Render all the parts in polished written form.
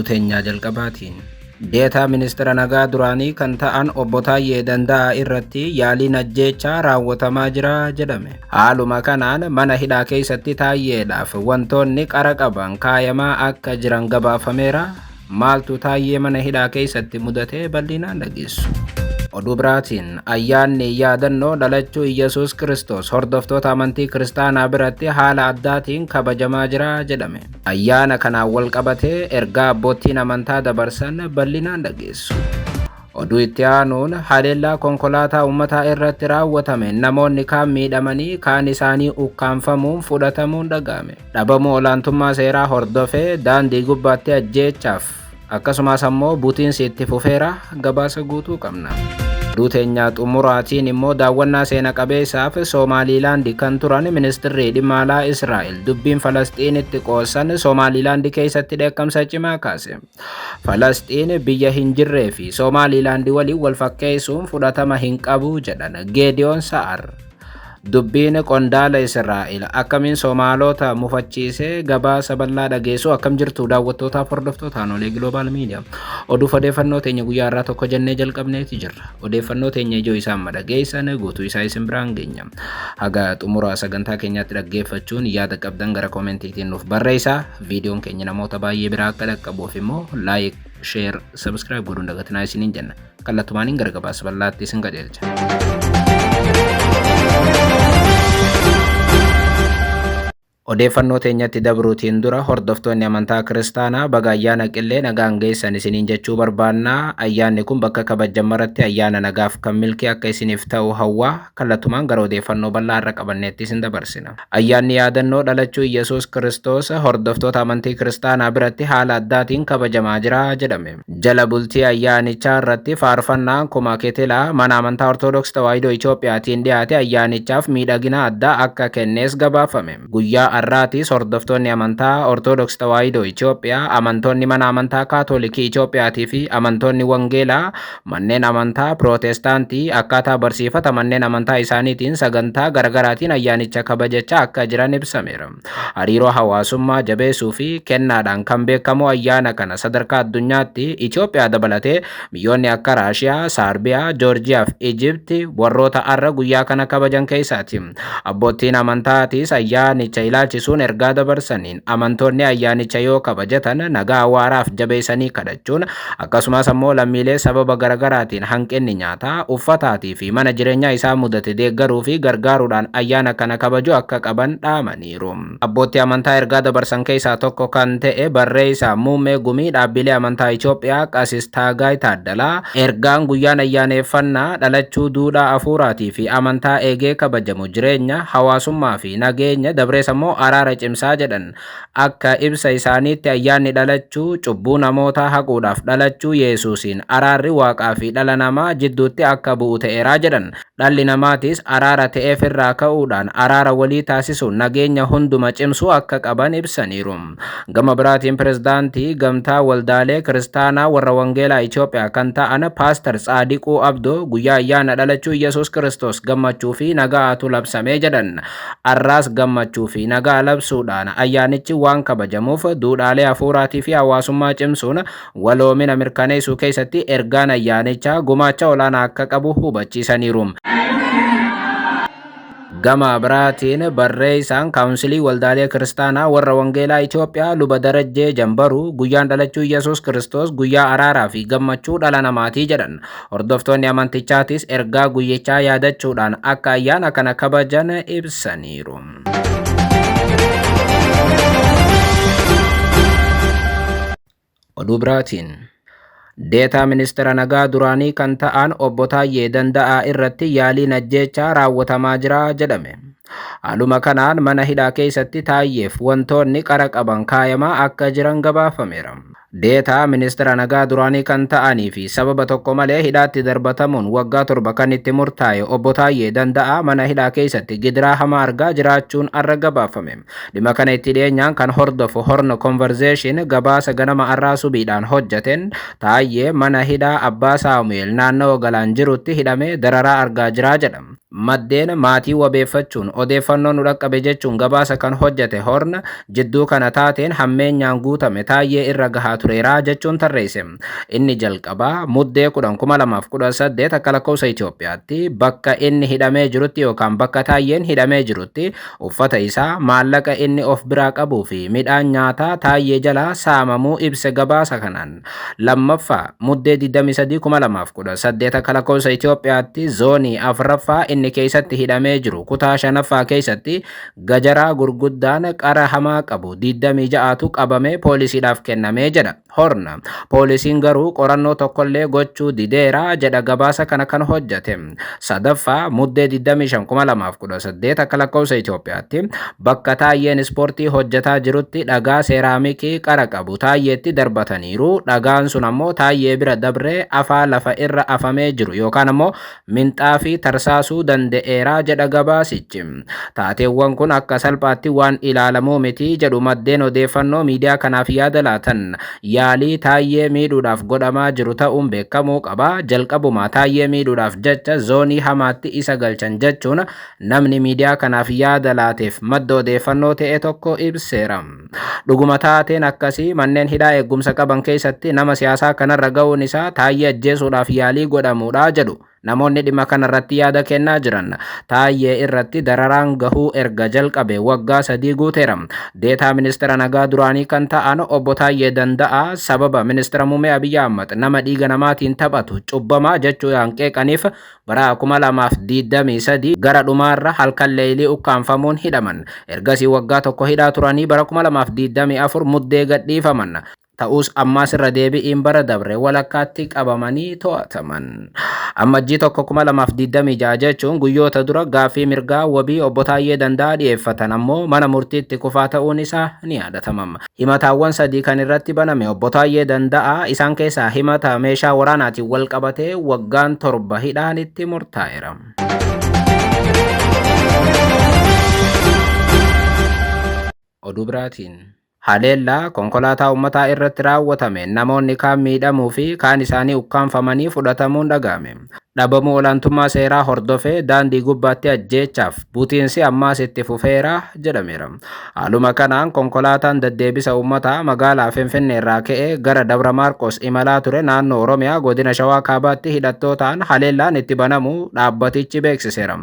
oduu teenyaa jalqabaatiin. Deetaa ministeera nagaa duraanii kan ta'an obbo Taayyee Danda'aa irratti yaaliin ajjeechaa raawwatamaa jira jedhame. Haaluma kanaan mana hidhaa keessatti Taayyeedhaaf wantoonni qara qaban kaayamaa akka jiran gabaafameera. Maaltu Taayyee mana hidhaa keessatti mudate bal'inaan dhageessu. Oduu biraatiin ayyaanni yaadannoo dhalachuu Iyyasuus Kiristoos hordoftoota amantii kiristaanaa biratti haala addaatiin kabajamaa jira jedhame. Ayyaana kanaan wal qabatee ergaa abbootiin amantaa dabarsan bal'inaan dhageessu. Oduu itti aanuun haleellaa konkolaataa uummataa irratti raawwatame namoonni kaan miidhamanii kaan isaanii ukkaanfamuun fudhatamuun dhaga'ame. Dhabamuu olaantummaa seeraa hordofee daandii gubbaatti ajjeechaaf akkasumas ammoo butiinsi itti fufeera. Gabaasa guutuu qabna. Oduu teenyaa xumuraatiin immoo daawwannaa seena qabeessaaf Somaaliilaandi kan turan ministeerri dhimma alaa Israa'el dubbiin Falasxiinitti qoosan Somaaliilaandi keessatti dheekkamsa cimaa kaase. Falasxiin biyya hin jirree fi Somaaliilaandi waliin wal fakkeessuun fudhatama hin qabu jedhan Geediyoon Sa'ar. Dubbiin qondaala Israa'el akkamiin Somaalota mufachiisee gabaasa bal'aa dhageessu akkam jirtu daawwattootaaf hordoftootaan olee Global Media. Oduuf odeeffannoo teenya guyyaa irraa tokko jennee jalqabneeti jirra. Odeeffannoo teenya ijoo isaan madhageessan guutuu isaa isin biraan geenya. Haga xumuraa sagantaa keenyaatti dhaggeeffachuun yaada qabdan gara koomentiitiin nuuf barreessaa. Viidiyoon keenya namoota baay'ee biraa akka dhaqqabuuf immoo laayik, sheer, sabskiraayib godhuun dagatinaa isiniin jenna. Kallattumaaniin gara gabaasa bal'aatti isin qajeelcha. Odeeffannoo teenyatti dabruutiin dura hordoftoonni amantaa kiristaanaa baga ayyaana qillee nagaan geessan isiniin jechuu barbaannaa. Ayyaanni kun bakka kabajan maratti ayyaana nagaaf kan milkii akka isiniif ta'u hawwaa. Kallattumaan gara odeeffannoo bal'aa irra qabanneetti isin dabarsina. Ayyaanni yaadannoo dhalachuu Iyyasuus Kiristoos hordoftoota amantii kiristaanaa biratti haala addaatiin kabajamaa jira jedhame. Jala bultii ayyaanichaa irratti faarfannaan kuma keetilaa mana amantaa Ortoodooksii Tawaahidoo Itoophiyaatiin dhiyaate ayyaanichaaf miidhagina addaa akka kennees gabaafame. Guyyaa har'aatis hordoftoonni amantaa Ortoodooksii Tawaahidoo Itoophiyaa, amantoonni mana amantaa Kaatoolikii Itoophiyaatii fi amantoonni Wangeelaa manneen amantaa Pirootestaantii akkaataa barsiifata manneen amantaa isaaniitiin sagantaa garaagaraatiin ayyaanicha kabajachaa akka jiran ibsameera. Hariiroo hawaasummaa jabeessuu fi kennaadhaan kan beekamu ayyaana kana sadarkaa addunyaatti Itoophiyaa dabalatee biyyoonni akka Raashiyaa, Saarbiyaa, Joorjiyaa fi Ijipti warroota har'a guyyaa kana kabajan keessaati. Abbootiin amantaatis ayyaanicha ilaalchisuun ergaa dabarsaniin amantoonni ayyaanicha yoo kabajatan nagaa waaraaf jabeessanii kadhachuun akkasumas ammoo lammiilee sababa garaagaraatiin hanqinni nyaataa, uffataatii fi mana jireenyaa isaa mudate deeggaruu fi gargaaruudhaan ayyaana kana kabajuu akka qaban dhaamaniiru. Abbootii amantaa ergaa dabarsan keessaa tokko kan ta'e barreessaa muummee gumii dhaabbilee amantaa Itoophiyaa Qasiis Taagaay Taaddalaa ergaan guyyaan ayyaaneffannaa dhalachuu duudhaa hafuuraatii fi amantaa eegee kabajamu jireenya hawaasummaa fi nageenya dabrees ammoo araara cimsaa jedhan. Akka ibsa isaaniitti ayyaanni dhalachuu cubbuu namootaa haquudhaaf dhalachuu Yesuusiin araarri waaqaa fi dhala namaa jidduutti akka bu'u ta'eeraa jedhan. Dhalli namaatis araara ta'eef irraa ka'uudhaan araara walii taasisuun nageenya hunduma cimsuu akka qaban ibsaniiru. Gama biraatiin pirezidaantii gamtaa waldaalee kiristaanaa warra Wangeelaa Itoophiyaa kan ta'an Paaster Tsaadiquu Abdoo guyyaa ayyaana dhalachuu Iyyasuus Kiristoos gammachuu fi nagaatu labsamee jedhan. Har'aas gammachuu fi nagaa labsuudhaan ayyaanichi waan kabajamuuf duudhaalee hafuuraatii fi hawaasummaa cimsuun waloomina mirkaneessuu keessatti ergaan ayyaanichaa gumaacha olaanaa akka qabu hubachiisaniiru. Gama biraatiin barreessaan kaawunsilii waldaalee kiristaanaa warra Wangeelaa Itoophiyaa luba Darajjee Jambaruu guyyaan dhalachuu Iyyasuus Kiristoos guyyaa araaraa fi gammachuu dhala namaatii jedhan. Hordoftoonni amantichaatis ergaa guyyichaa yaadachuudhaan akka ayyaana kana kabajan ibsaniiru. Oduu biraatiin deetaa ministeera nagaa duraanii kan ta'an obbo Taayyee Danda'aa irratti yaaliin ajjeechaa raawwatamaa jira jedhame. Haaluma kanaan mana hidhaa keessatti Taayyeef wantoonni qara qaban kaayamaa akka jiran gabaafameera. Deetaa ministeera nagaa duraanii kan ta'anii fi sababa tokko malee hidhaatti darbatamuun waggaa 7 kan itti murtaa'e obbo Taayyee Danda'aa mana hidhaa keessatti gidiraa hamaa argaa jiraachuun arra gabaafame. Dhimma kana itti dhiyeenyaan kan hordofu Horn Conversation gabaasa ganama arraa subiidhaan hojjateen Taayyee mana hidhaa Abbaa Saamu'eel naannoo Galaan jirutti hidhamee dararaa argaa jira jedhama. Maddeen maatii wabeeffachuun odeeffannoo nu dhaqqabe jechuun gabaasa kan hojjete Horn jidduu kana taateen hammeenyaan guutame Taayyee irra gahaa tureeraa jechuun tarreesse. Inni jalqabaa muddee 2018 akka lakkoofsa Itoophiyaatti bakka inni hidhamee jirutti yookaan bakka Taayyeen hidhamee jirutti uffata isaa, maallaqa inni of biraa qabuu fi midhaan nyaataa Taayyee jalaa saamamuu ibse gabaasa kanaan. Lammaffaa muddee 23 2018 akka lakkoofsa Itoophiyaatti zoonii afuraffaa inni keessatti hidhamee jiru kutaa shanaffaa keessatti gajaraa gurguddaan qara hamaa qabu 26tu qabamee poolisiidhaaf kennamee jedha Horn. Poolisiin garuu qorannoo tokkollee gochuu dideera jedha gabaasa kana kan hojjete. Sadaffaa muddee 25 2018 akka lakkoofsa Itoophiyaatti bakka Taayyeen ispoortii hojjetaa jirutti dhagaa seeraamikii qara qabu Taayyeetti darbataniiru. Dhagaan sun ammoo Taayyee bira dabree afaa lafa irra afamee jiru yookaan ammoo minxaafii tarsaasuu danda'eeraa jedha gabaasichi. Taateewwan kun akka salphaatti waan ilaalamuu miti jedhu maddeen odeeffannoo miidiyaa kanaaf yaada laatan. Yaalii Taayyee miidhuudhaaf godhamaa jiru ta'uun beekamuu qaba. Jalqabumaa Taayyee miidhuudhaaf jecha zoonii hamaatti isa galchan jechuun namni miidiyaa kanaaf yaada laateef madda odeeffannoo ta'e tokko ibseera. Dhuguma taateen akkasii manneen hidhaa eegumsa qaban keessatti nama siyaasaa kanarra ga'uun isaa Taayyee ajjeesuudhaaf yaalii godhamuudha jedhu namoonni dhimma kanarratti yaada kennaa jiran. Taayyee irratti dararaan gahuu erga jalqabe waggaa 3 guuteera. Deetaa ministeera nagaa duraanii kan ta'an obbo Taayyee Danda'aa sababa ministeera muummee Abiyyi Ahmad nama dhiiga namaatiin taphatu cubbamaa jechuudhaan qeeqaniif bara 2023 gara dhumaarra halkan leelii ukkaanfamuun hidhaman. Ergasii waggaa tokko hidhaa turanii bara 2024 muddee gadhiifaman. Ta'us ammaas irra deebi'iin bara dabre walakkaatti qabamanii to'ataman. Ammajjii 2026 jechuun guyyoota dura gaaffii mirgaa wabii obbo Taayyee Danda'aa dhiyeeffatan ammoo mana murtiitti kufaa ta'uun isaa ni yaadatama. Himataawwan 3 kan irratti baname obbo Taayyee Danda'aa isaan keessaa himata meeshaa waraanaatiin wal qabatee waggaan 7 hidhaan itti murtaa'eera. Oduu biraatiin haleellaa konkolaataa uummataa irratti raawwatame namoonni kaan miidhamuu fi kaan isaanii ukkaanfamanii fudhatamuun dhaga'ame. Dhabamuu olaantummaa seeraa hordofee daandii gubbaatti ajjeechaaf butiinsi ammaas itti fufeera jedhameera. Haaluma kanaan konkolaataan deddeebisa uummataa magaalaa Finfinnee irraa ka'ee gara Dabra Maarqos imalaa ture naannoo Oromiyaa godina Shawaa Kaabaatti hidhattootaan haleellaan itti banamuu dhaabbatichi beeksiseera.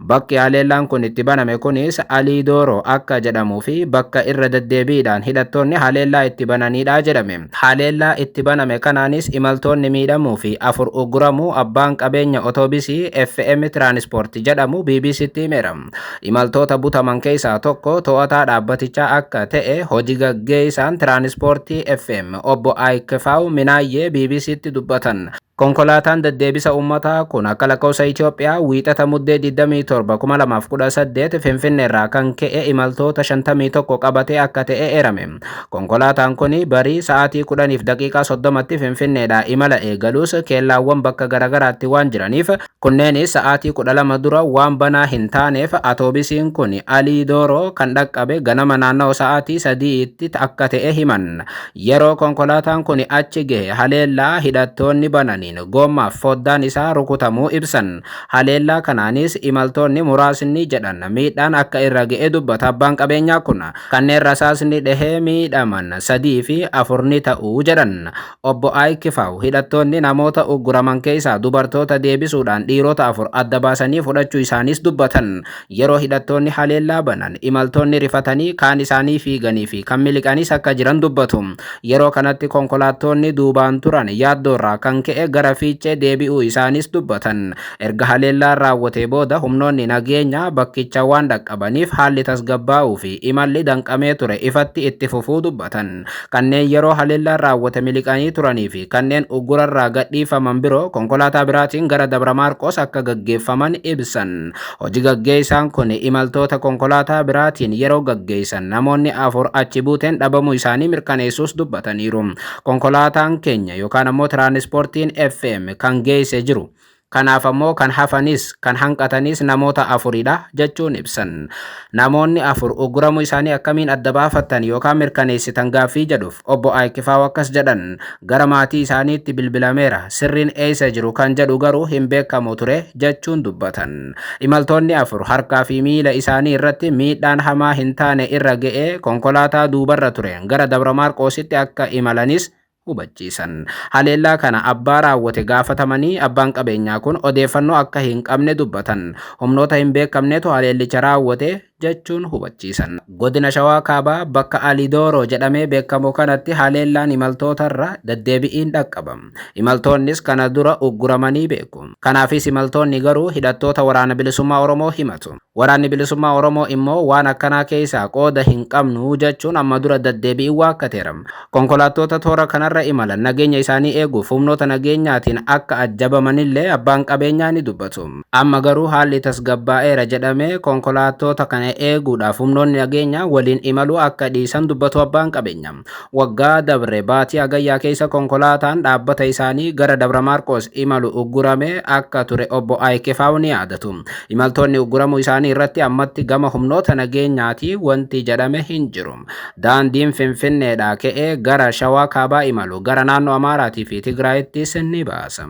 Bakki haleellaan kun itti baname kunis Alii Dooroo akka jedhamuu fi bakka irra deddeebiidhaan hidhattoonni haleellaa itti bananiidha jedhame. Haleellaa itti baname kanaanis imaltoonni miidhamuu fi 4 uguramuu abbaan qabeenya otoobisii FM Transport jedhamu BBCtti himeera. Imaltoota butaman keessaa tokko to'ataa dhaabbatichaa akka ta'e hojii gaggeessaan Transportii FM obbo Aikfaaw Minaayyee BBCtti dubbatan. Konkolaataan deddeebisa uummataa kun akka lakkoofsa Itoophiyaa wiixata muddee 27 2018 Finfinnee irraa kan ka'e imaltoota 51 qabatee akka ta'e eerame. Konkolaataan kun barii sa'aatii 10:30tti Finfinneedhaa imala eegalus keellaawwan bakka garagaraatti waan jiraniif kunneenis sa'aatii 12 dura waan banaa hin taaneef atoobisiin kun Alii Dooroo kan dhaqqabe ganama naannoo sa'aatii 3tti akka ta'e himan. Yeroo konkolaataan kun achi gahe haleellaa hidhattoonni bananii gommaaf foddaan isaa rukutamuu ibsan. Haleellaa kanaanis imaltoonni muraasni jedhan miidhaan akka irra ga'e dubbata abbaan qabeenyaa kun. Kanneen rasaasni dhahee miidhaman 3 fi 4 ta'uu jedhan. Obbo Aikfaaw hidhattoonni namoota ugguraman keessaa dubartoota deebisuudhaan dhiirota 4 adda baasanii fudhachuu isaanis dubbatan. Yeroo hidhattoonni haleellaa banan imaltoonni rifatanii kaan isaanii fiiganii fi kan miliqanis akka jiran dubbatu. Yeroo kanatti konkolaattonni duubaan turan yaaddoorraa kan ka'e gara fiichee deebi'uu isaanis dubbatan. Erga haleellaan raawwatee booda humnoonni nageenyaa bakkicha waan dhaqqabaniif haalli tasgabbaa'uu fi imalli danqamee ture ifatti itti fufuu dubbatan. Kanneen yeroo haleellaan raawwate miliqanii turanii fi kanneen uggurarraa gadhiifaman biroo konkolaataa biraatiin gara Dabra Maarqos akka gaggeeffaman ibsan. Hojii gaggeessaan kun imaltoota konkolaataa biraatiin yeroo gaggeessan namoonni 4 achi buuteen dhabamuu isaanii mirkaneessuus dubbataniiru. Konkolaataan keenya yookaan ammoo Tiraanispoortiin FM kan geesse jiru Kanaaf ammoo kan hafanis kan hanqatanis namoota afuridha jechuun ibsan. Namoonni afur uguramuu isaanii akkamiin adda baafattan yookaan mirkaneessitan gaaffii jedhuuf obbo Ayikkifaaw akkas jedhan. Gara maatii isaaniitti bilbilameera, sirriin eessa jiru kan jedhu garuu hin beekamu ture jechuun dubbatan. Imaltoonni afur harkaa fi miila isaanii irratti miidhaan hamaa hin taane irra ga'ee konkolaataa duubarra ture gara Dabra Maarqoositti akka imalanis hubachiisan. Haleellaa kana abbaa raawwate gaafatamanii abbaan qabeenyaa kun odeeffannoo akka hin qabne dubbatan. Humnoota hin beekamnetu haleellicha raawwate jechuun hubachiisan. Godina Shawaa Kaabaa bakka Alidooroo jedhamee beekamu kanatti haleellaan imaltootarra deddeebi'iin dhaqqabam. Imaltoonnis kana dura ugguramanii beeku. Kanaafis imaltoonni garuu hidhattoota waraana bilisummaa Oromoo himatu. Waraanni bilisummaa Oromoo immoo waan akkanaa keessaa qooda hin qabnu jechuun amma dura deddeebi'ii waakkateeram. Konkolaattota toora kanarra imalan nageenya isaanii eeguuf humnoota nageenyaatiin akka ajjabamanillee abbaan qabeenyaa ni dubbatu. Amma garuu haalli tasgabbaa'eera jedhamee konkolaattota kana eeguudhaaf humnoonni nageenyaa waliin imaluu akka dhiisan dubbatu abbaan qabeenya. Waggaa dabre baatii Hagayyaa keessa konkolaataan dhaabbata isaanii gara Dabra Maarqoos imalu uggurame akka ture obbo Ayikkifaaw ni yaadatu. Imaltoonni ugguramuu isaanii irratti ammatti gama humnoota nageenyaati wanti jedhame hin jiru. Daandiin Finfinneedhaa ka'ee gara Shawaa Kaabaa imalu gara naannoo Amaaraatii fi Tigraayittis ni baasa.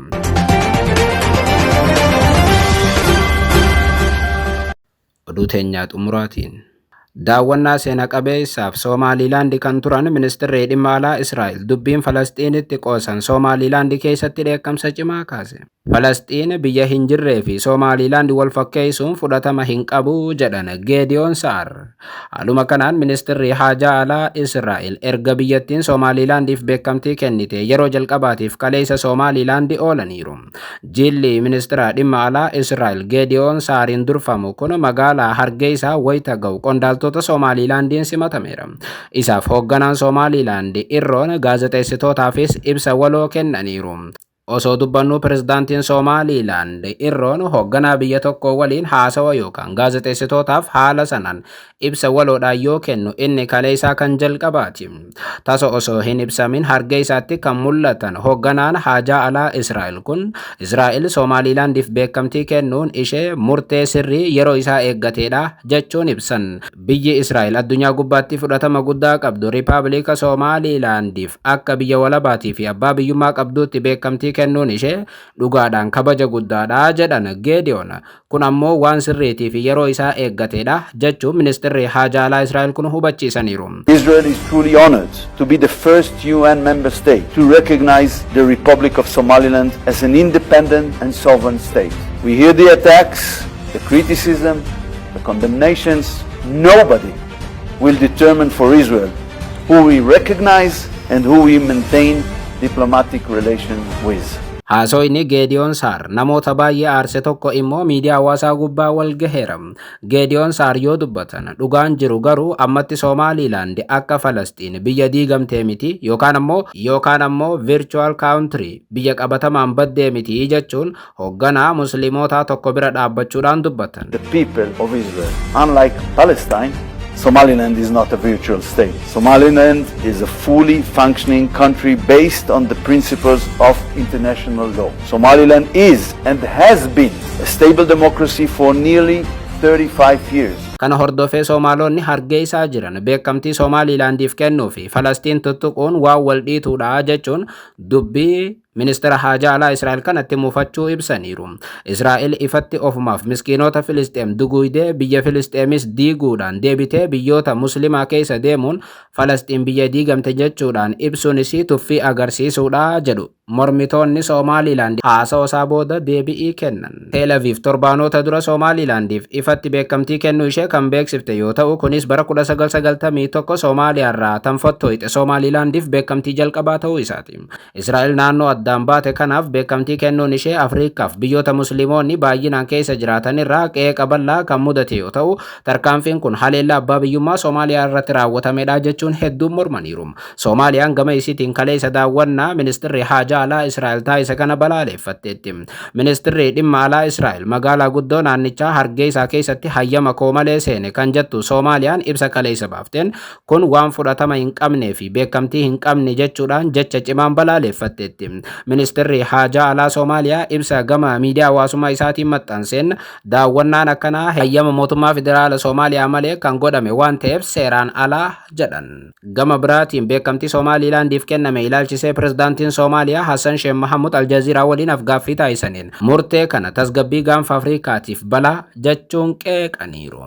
Oduu teenyaa xumuraatiin. Daawwannaa seena qabeessaaf Somaaliilaandi kan turan ministeerri dhimma alaa Israa'el dubbiin Falasxiinitti qoosan Somaaliilaandi keessatti dheekkamsa cimaa kaase. Falasxiin biyya hin jirree fi Somaaliilaandi wal fakkeessuun fudhatama hin qabu jedhan Geediyoon Sa'ar. Haaluma kanaan ministeerri haajaa alaa Israa'el erga biyyattiin Somaaliilaandiif beekamtii kennite yeroo jalqabaatiif kaleessa Somaaliilaandi oolaniiru. Jilli ministeera dhimma alaa Israa'el Geediyoon Sa'ariin durfamu kun magaalaa Hargeysaa wayita ga'u qondaaltota Somaaliilaandiin simatameera. Isaaf hoogganaan Somaaliilaandi Irroon gaazexeessitootaafis ibsa waloo kennaniiru. Osoo dubbannu pirezidaantiin Somaaliilaand Irroon hoogganaa biyya tokko waliin haasawa yookaan gaazexeessitootaaf haala sanaan ibsa waloodhaan yoo kennu inni kaleessaa kan jalqabaati. Taso osoo hin ibsamin Hargeysaatti kan mul'atan hoogganaan haajaa alaa Israa'el kun Israa'el Somaaliilaandiif beekamtii kennuun ishee murtee sirrii yeroo isaa eeggateedha jechuun ibsan. Biyyi Israa'el addunyaa gubbaatti fudhatama guddaa qabdu Rippaabilika Somaaliilaandiif akka biyya walabaatii fi abbaa biyyummaa qabduutti beekamtii kennuun ishee dhugaadhaan kabaja guddaadha jedhan Geediyoon. Kun ammoo waan sirriitii fi yeroo isaa eeggateedha jechuun ministeerri haajaa alaa Israa'el kun hubachiisaniiru. Israel is truly honored to be the first UN member state to recognize the Republic of Somaliland as an independent and sovereign state. We hear the attacks, the criticism, the condemnations. Nobody will determine for Israel who we recognize and who we maintain diplomatic relations with. Haasoyni Geediyoon Sa'ar namoota baay'ee aarse tokko immoo miidiyaa hawaasaa gubbaa wal gaheera. Geediyoon Sa'ar yoo dubbatan dhugaan jiru garuu ammatti Somaaliilaand akka Falasxiin biyya diigamtee miti yookaan ammoo virtual country biyya qabatamaan baddee miti jechuun hoogganaa musliimotaa tokko bira dhaabbachuudhaan dubbatan. The people of Israel, unlike Palestine, Somaliland is not a virtual state. Somaliland is a fully functioning country based on the principles of international law. Somaliland is and has been a stable democracy for nearly 35 years. Kana hordofee Somaalonni Hargeysaa jiran beekamtii Somaaliilaandiif kennuu fi Falastiin tuttuquun waan wal dhiituudha jechuun dubbii ministeera haajaa alaa Israa'el kanatti muufachuu ibsaniiru. Israa'el ifatti ofumaaf miskiinota Filisxeem duguugdee biyya Filisxeemis diiguudhaan deebitee biyyoota muslimaa keessa deemuun Falastiin biyya diigamte jechuudhaan ibsuunis tuffii agarsiisuudha jedhu. Mormitoonni Somaaliilaand haasawaa booda deebii kennan. Teel Aviv torbaanota dura Somaaliilaandiif ifatti beekamtii kennuu ishee kan beeksifte yoo ta'u kunis bara 1991 Somaaliyaarraa tanfattoyte Somaaliilaandiif beekamtii jalqabaa ta'uu isaati. Israa'el naannoo addaan baate kanaaf beekamtii kennuun ishee Afriikaaf biyyoota musliimoonni baay'inaan keessa jiraatan irraa qeeqa bal'aa kan mudate yoo ta'u tarkaanfiin kun haleellaa abbaa biyyummaa Somaaliyaa irratti raawwatamedha jechuun hedduun mormaniiru. Soomaaliyaan gama isiitiin kaleessa daawwannaa ministeerri haajaa alaa Israa'el taasise kana balaaleffatteetti. Ministeerri dhimma alaa Israa'el magaalaa guddoo naannichaa Hargeysaa keessatti hayyama koo malee seene kan jettu Soomaaliyaan ibsa kaleessa baafteen kun waan fudhatama hin qabnee fi beekamtii hin qabne jechuudhaan jecha cimaan balaaleffatteetti. Ministeerri haajaa alaa Soomaaliyaa ibsa gama miidiyaa hawaasummaa isaatiin maxxanseen daawwannaan akkanaa hayyama mootummaa federaala Soomaaliyaa malee kan godhame waan ta'eef seeraan alaa jedhan. Gama biraatiin beekamtii Somaalilaandiif kenname ilaalchisee pirezidaantiin Soomaaliyaa Hassan Sheikh Mohamud Aljaziiraa waliin afgaaffii taasisaniin murtee kana tasgabbii gaanfa Afrikaatiif balaa jechuun qeeqaniiru.